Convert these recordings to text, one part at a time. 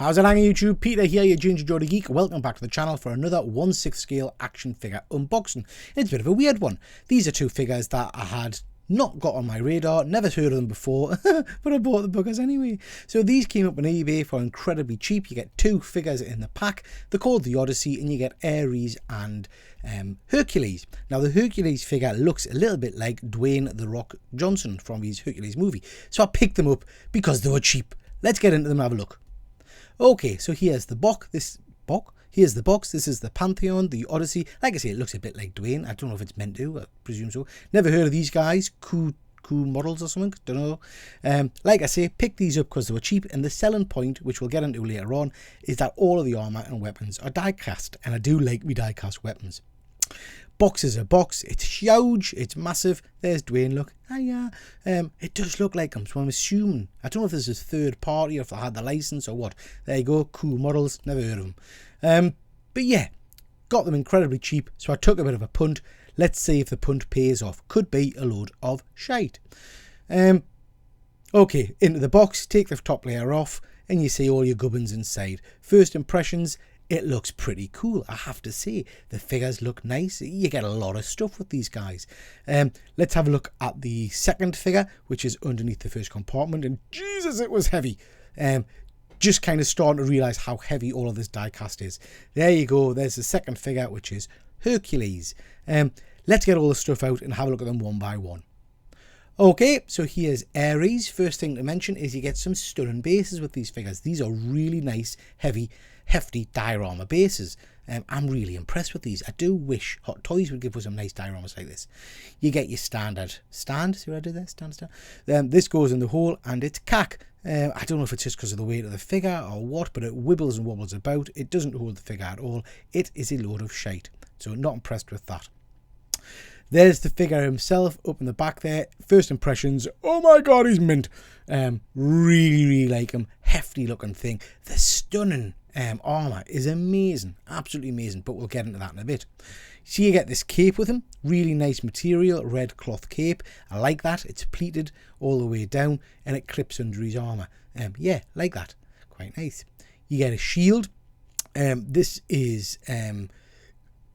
How's it hanging, YouTube? Peter here, your Ginger Jody Geek. Welcome back to the channel for another 1/6 scale action figure unboxing. It's a bit of a weird one. These are two figures that I had not got on my radar, never heard of them before, but I bought the bookers anyway. So these came up on eBay for incredibly cheap. You get two figures in the pack. They're called the Odyssey, and you get Ares and Hercules. Now the Hercules figure looks a little bit like Dwayne "The Rock" Johnson from his Hercules movie. So I picked them up because they were cheap. Let's get into them and have a look. Okay, so here's the box. Here's the box. This is the Pantheon, the Odyssey. Like I say, it looks a bit like Dwayne. I don't know if it's meant to. I presume so. Never heard of these guys. Coo Models or something. Don't know. Like I say, picked these up because they were cheap. And the selling point, which we'll get into later on, is that all of the armor and weapons are die-cast. And I do like me die-cast weapons. Box is a box. It's huge. It's massive. There's Dwayne. Look. Hiya. It does look like him. So I'm assuming. I don't know if this is third party or if they had the license or what. There you go. Coo Models. Never heard of them. But yeah, got them incredibly cheap. So I took a bit of a punt. Let's see if the punt pays off. Could be a load of shite. Okay, into the box. Take the top layer off, and you see all your gubbins inside. First impressions. It looks pretty cool, I have to say. The figures look nice. You get a lot of stuff with these guys. Let's have a look at the second figure, which is underneath the first compartment. And Jesus, it was heavy. Just kind of starting to realise how heavy all of this die-cast is. There you go. There's the second figure, which is Hercules. Let's get all the stuff out and have a look at them one by one. Okay, so here's Ares. First thing to mention is you get some stunning bases with these figures. These are really nice, heavy, hefty diorama bases. I'm really impressed with these. I do wish Hot Toys would give us some nice dioramas like this. You get your standard stand. See what I did there? Stand. This goes in the hole and it's cack. I don't know if it's just because of the weight of the figure or what, but it wibbles and wobbles about. It doesn't hold the figure at all. It is a load of shite. So not impressed with that. There's the figure himself up in the back there. First impressions, oh my god, he's mint. Really like him. Hefty looking thing. The stunning armour is amazing. Absolutely amazing, but we'll get into that in a bit. So you get this cape with him. Really nice material, red cloth cape. I like that. It's pleated all the way down and it clips under his armour. Yeah, like that. Quite nice. You get a shield. This is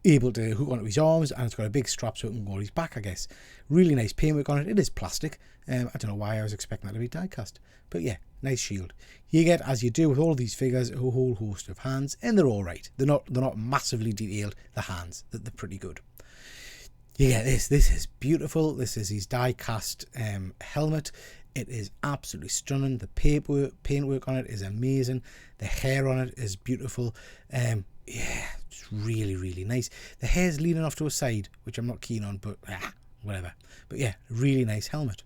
able to hook onto his arms, and it's got a big strap so it can go on his back, I guess. Really nice paintwork on it. It is plastic. I don't know why I was expecting that to be die-cast, but yeah, nice shield. You get, as you do with all of these figures, a whole host of hands, and they're all right. They're not massively detailed. The hands, they're pretty good. You get this. This is beautiful. This is his die-cast helmet. It is absolutely stunning. The paintwork on it is amazing. The hair on it is beautiful. Yeah, it's really nice. The hair's leaning off to a side, which I'm not keen on, but whatever. But yeah, really nice helmet.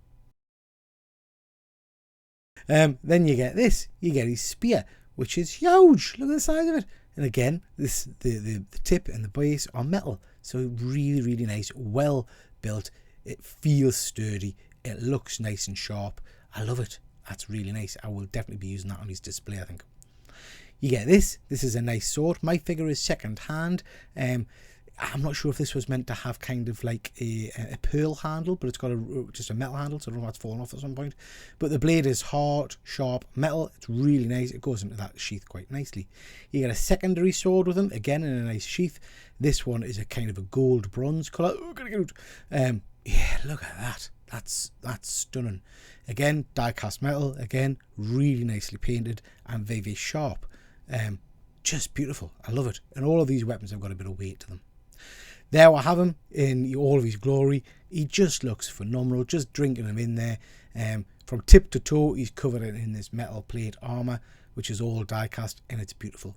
Then you get this. You get his spear, which is huge. Look at the size of it. And again, the tip and the base are metal. So really nice. Well built. It feels sturdy. It looks nice and sharp. I love it. That's really nice. I will definitely be using that on his display, I think. You get this. This is a nice sword. My figure is second hand. I'm not sure if this was meant to have kind of like a pearl handle, but it's got just a metal handle, so I don't know if that's fallen off at some point. But the blade is hard, sharp metal. It's really nice. It goes into that sheath quite nicely. You get a secondary sword with them, again in a nice sheath. This one is a kind of a gold bronze colour. Oh, gotta get out. Yeah, look at that. That's stunning. Again, die-cast metal. Again, really nicely painted and very sharp. Just beautiful. I love it. And all of these weapons have got a bit of weight to them. There I have him in all of his glory. He just looks phenomenal. Just drinking him in there. From tip to toe, he's covered in this metal plate armour, which is all die-cast, and it's beautiful.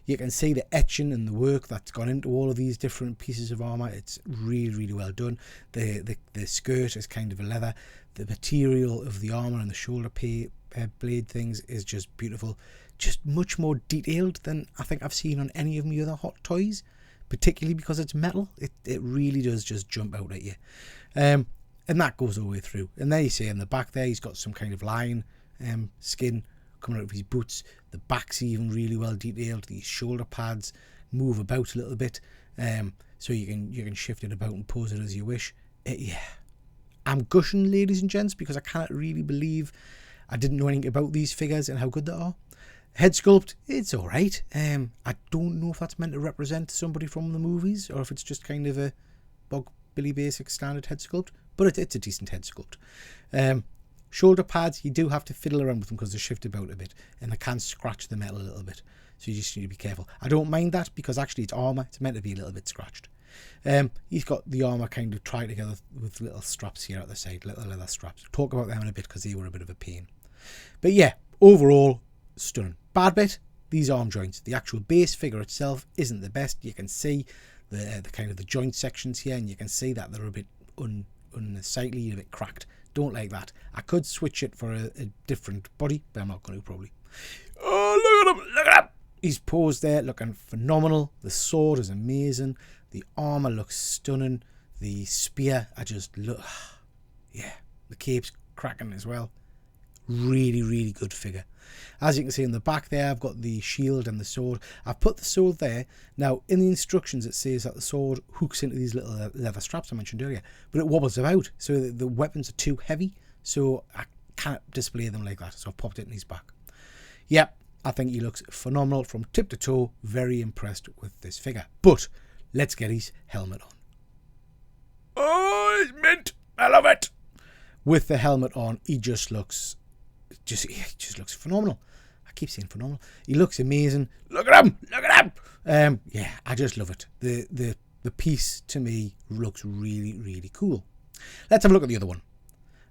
You can see the etching and the work that's gone into all of these different pieces of armour. It's really well done. The skirt is kind of a leather. The material of the armour and the shoulder blade things is just beautiful. Just much more detailed than I think I've seen on any of my other Hot Toys, particularly because it's metal. It really does just jump out at you. And that goes all the way through. And there you see in the back there, he's got some kind of lion skin coming out of his boots. The back's even really well detailed. These shoulder pads move about a little bit, so you can shift it about and pose it as you wish. Yeah, I'm gushing, ladies and gents, because I cannot really believe I didn't know anything about these figures and how good they are. Head sculpt, it's alright. I don't know if that's meant to represent somebody from the movies or if it's just kind of a bog Billy basic standard head sculpt, but it's a decent head sculpt. Shoulder pads, you do have to fiddle around with them because they shift about a bit and they can scratch the metal a little bit, so you just need to be careful. I don't mind that because actually it's armour, it's meant to be a little bit scratched. He's got the armour kind of tied together with little straps here at the side, little leather straps. We'll talk about them in a bit because they were a bit of a pain. But yeah, overall, stunning. Bad bit, these arm joints. The actual base figure itself isn't the best. You can see the kind of the joint sections here, and you can see that they're a bit unsightly, a bit cracked. Don't like that. I could switch it for a different body, but I'm not going to probably. Oh, look at him! Look at him! He's posed there, looking phenomenal. The sword is amazing. The armour looks stunning. The spear, I just look... Yeah, the cape's cracking as well. Really, really good figure. As you can see in the back there, I've got the shield and the sword. I've put the sword there. Now, in the instructions, it says that the sword hooks into these little leather straps I mentioned earlier, but it wobbles about, so the weapons are too heavy, so I can't display them like that, so I've popped it in his back. Yep, I think he looks phenomenal from tip to toe. Very impressed with this figure. But let's get his helmet on. Oh, it's mint! I love it! With the helmet on, he just looks... He just looks phenomenal. I keep saying phenomenal. He looks amazing. Look at him! Look at him! Yeah, I just love it. The piece to me looks really, really cool. Let's have a look at the other one.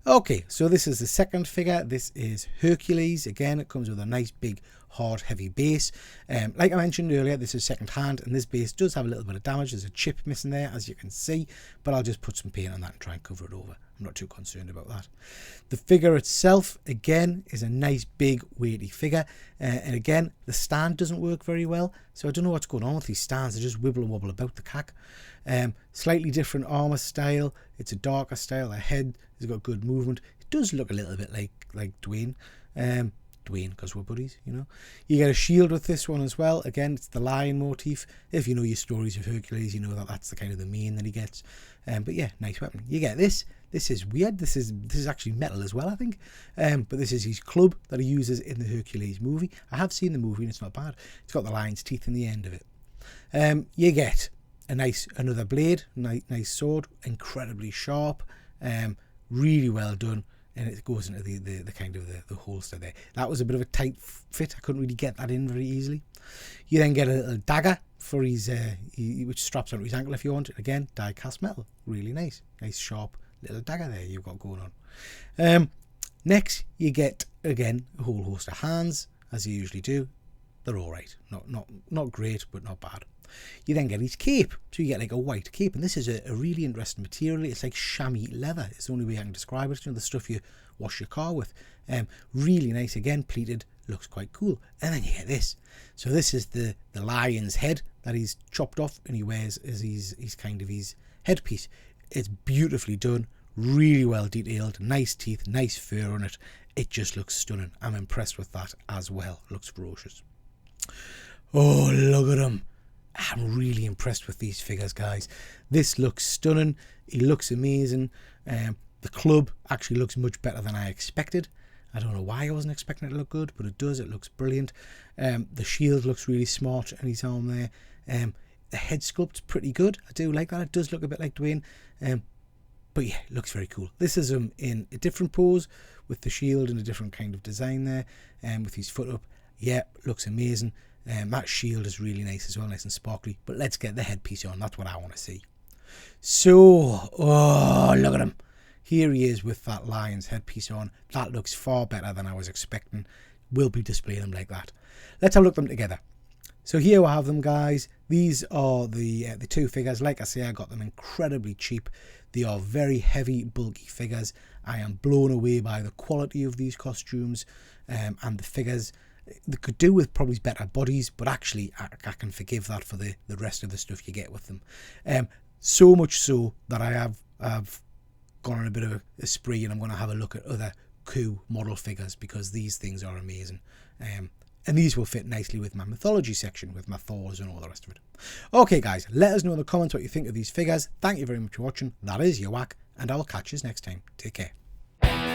Okay, so this is the second figure. This is Hercules. Again, it comes with a nice big hard heavy base. Like I mentioned earlier, this is second hand and this base does have a little bit of damage. There's a chip missing there, as you can see, but I'll just put some paint on that and try and cover it over. I'm not too concerned about that. The figure itself, again, is a nice big weighty figure, and again, the stand doesn't work very well, so I don't know what's going on with these stands. They just wibble and wobble about the cack. Slightly different armor style. It's a darker style. The head has got good movement. It does look a little bit like Dwayne. Dwayne, because we're buddies, you know. You get a shield with this one as well. Again, it's the lion motif. If you know your stories of Hercules, you know that that's the kind of the mane that he gets. But yeah, nice weapon. You get this. This is weird. This is actually metal as well, I think. But this is his club that he uses in the Hercules movie. I have seen the movie and it's not bad. It's got the lion's teeth in the end of it. You get another blade, nice sword, incredibly sharp, really well done. And it goes into the kind of the holster there. That was a bit of a tight fit. I couldn't really get that in very easily. You then get a little dagger for his, which straps onto his ankle if you want it. Again, die cast metal. Really nice. Nice sharp little dagger there you've got going on. Next, you get, again, a whole host of hands, as you usually do. They're alright. Not great, but not bad. You then get his cape, so you get like a white cape, and this is a really interesting material. It's like chamois leather. It's the only way I can describe it. You know, the stuff you wash your car with. Really nice, again, pleated, looks quite cool. And then you get this. So this is the lion's head that he's chopped off and he wears as his kind of his headpiece. It's beautifully done, really well detailed, nice teeth, nice fur on it. It just looks stunning. I'm impressed with that as well. Looks ferocious. Oh, look at him. I'm really impressed with these figures, guys. This looks stunning. He looks amazing. The club actually looks much better than I expected. I don't know why I wasn't expecting it to look good, but it does. It looks brilliant. The shield looks really smart on his arm there. The head sculpt's pretty good. I do like that. It does look a bit like Dwayne. But yeah, it looks very cool. This is him in a different pose with the shield and a different kind of design there, with his foot up. Yeah, looks amazing. That shield is really nice as well, nice and sparkly. But let's get the headpiece on. That's what I want to see. So, oh, look at him. Here he is with that lion's headpiece on. That looks far better than I was expecting. We'll be displaying them like that. Let's have a look at them together. So here we have them, guys. These are the two figures. Like I say, I got them incredibly cheap. They are very heavy, bulky figures. I am blown away by the quality of these costumes and the figures. They could do with probably better bodies, but actually I can forgive that for the rest of the stuff you get with them. So much so that I have gone on a bit of a spree and I'm going to have a look at other Coo model figures because these things are amazing. And these will fit nicely with my mythology section, with my Thors and all the rest of it. Okay, guys, let us know in the comments what you think of these figures. Thank you very much for watching. That is your whack, and I will catch you next time. Take care.